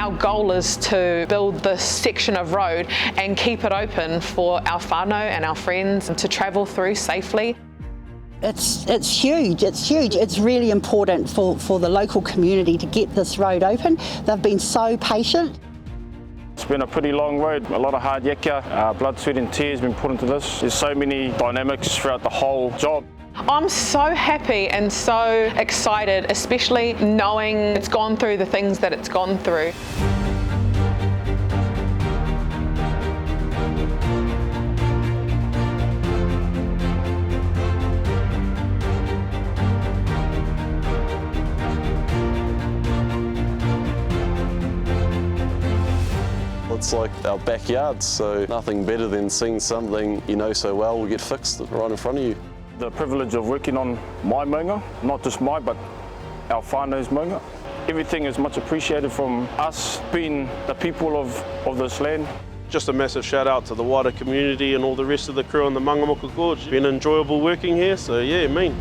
our goal is to build this section of road and keep it open for our whānau and our friends to travel through safely. It's huge, it's huge. It's really important for the local community to get this road open. They've been so patient. It's been a pretty long road, a lot of hard yeka, blood, sweat and tears been put into this. There's so many dynamics throughout the whole job. I'm so happy and so excited, especially knowing it's gone through the things that it's gone through. It's like our backyard, so nothing better than seeing something you know so well will get fixed right in front of you. The privilege of working on my maunga, not just my, but our whānau's maunga. Everything is much appreciated from us being the people of this land. Just a massive shout out to the wider community and all the rest of the crew on the Mangamuka Gorge. It's been enjoyable working here, so yeah, mean.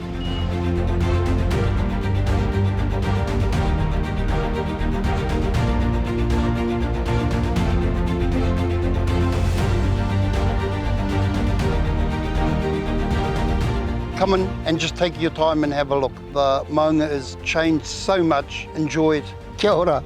Come in and just take your time and have a look. The maunga has changed so much. Enjoy it. Kia ora.